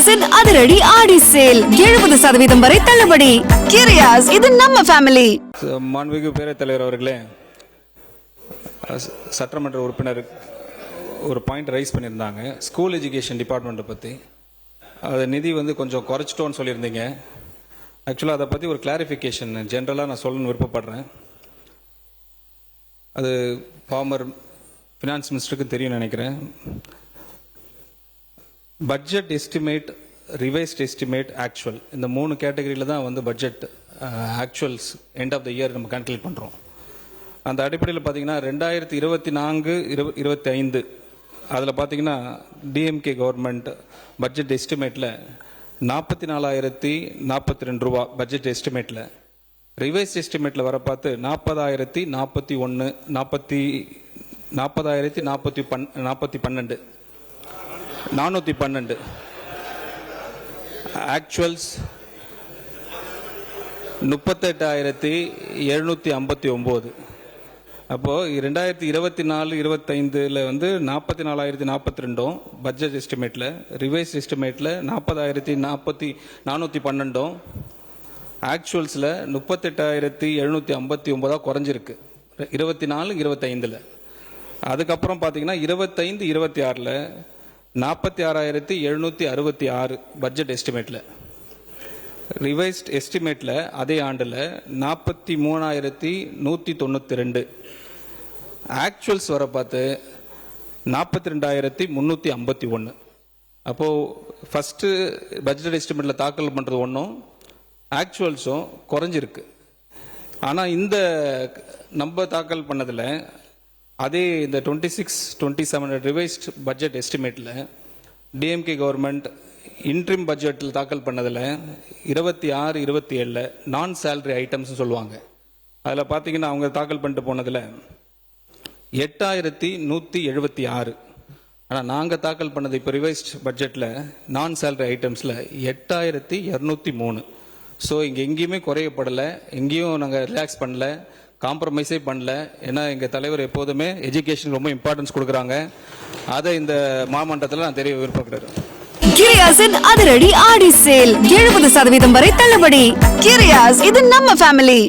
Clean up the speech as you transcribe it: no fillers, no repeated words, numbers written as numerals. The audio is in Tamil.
கிரியாஸின் அதிரடி ஆடி சேல் 70% வரை தள்ளுபடி. கிரியாஸ், இது நம்ம ஃபேமிலி. மாண்புமிகு பேரவைத் தலைவர் அவர்களே, சட்டமன்ற உறுப்பினர் ஒரு பாயிண்ட் ரைஸ் பண்ணியிருந்தாங்க ஸ்கூல் எஜுகேஷன் டிபார்ட்மெண்ட்டை பற்றி. அது நிதி கொஞ்சம் குறைச்சிட்டோன்னு சொல்லியிருந்தீங்க. ஆக்சுவலாக அதை பற்றி ஒரு கிளாரிஃபிகேஷன் ஜென்ரலாக நான் சொல்லணும்னு விருப்பப்படுறேன். அது ஃபார்மர் ஃபினான்ஸ் மினிஸ்டருக்கு தெரியும் நினைக்கிறேன். Budget estimate, revised estimate, actual, இந்த 3 கேட்டகரியில் தான் budget actuals end of the year நம்ம கால்குலேட் பண்ணுறோம். அந்த அடிப்படையில் பார்த்தீங்கன்னா 2024-25 அதில் பார்த்தீங்கன்னா டிஎம்கே கவர்மெண்ட் பட்ஜெட் எஸ்டிமேட்டில் 44,042 ரூபா பட்ஜெட் எஸ்டிமேட்டில், ரிவைஸ் எஸ்டிமேட்டில் வர பார்த்து 412 ஆக்சுவல்ஸ் 38,759. அப்போது 2024-25 44,042 பட்ஜெட் எஸ்டிமேட்டில், ரிவைஸ் எஸ்டிமேட்டில் 40,412, ஆக்சுவல்ஸில் 38,759 குறைஞ்சிருக்கு 24-25. அதுக்கப்புறம் பார்த்தீங்கன்னா 25-26 46,766 பட்ஜெட் எஸ்டிமேட்டில், ரிவைஸ்ட் எஸ்டிமேட்டில் அதே ஆண்டில் 43,192, ஆக்சுவல்ஸ் வர பார்த்து 42,351. அப்போது ஃபஸ்ட்டு பட்ஜெட் எஸ்டிமேட்டில் தாக்கல் பண்ணுறது ஒன்றும், ஆக்சுவல்ஸும் குறைஞ்சிருக்கு. ஆனால் இந்த நம்ம தாக்கல் பண்ணதில் அதே இந்த 26-27 ரிவைஸ்ட் பட்ஜெட் எஸ்டிமேட்டில் டிஎம்கே கவர்மெண்ட் இன்ட்ரிம் பட்ஜெட்டில் தாக்கல் பண்ணதில் 26-27 நான் சேலரி ஐட்டம்ஸ் சொல்லுவாங்க. அதில் பார்த்தீங்கன்னா அவங்க தாக்கல் பண்ணிட்டு போனதில் 8,176. ஆனால் நாங்கள் தாக்கல் பண்ணது இப்போ ரிவைஸ்ட் பட்ஜெட்டில் நான் சேலரி ஐட்டம்ஸில் 8,203. ஸோ இங்கே எங்கேயுமே குறையப்படலை, எங்கேயும் நாங்கள் ரிலாக்ஸ் பண்ணல, காம்ப்ரமைஸே பண்ணல. ஏன்னா எங்கள் தலைவர் எப்போதுமே எஜுகேஷன் ரொம்ப இம்பார்ட்டன்ஸ் கொடுக்குறாங்க. அதை இந்த மாமன்றத்தில் நான் தெரிய விருப்பப்படுறேன். கிரியாஸின் அதிரடி ஆடி சேல் 70% வரை தள்ளுபடி. கிரியாஸ், இது நம்ம ஃபேமிலி.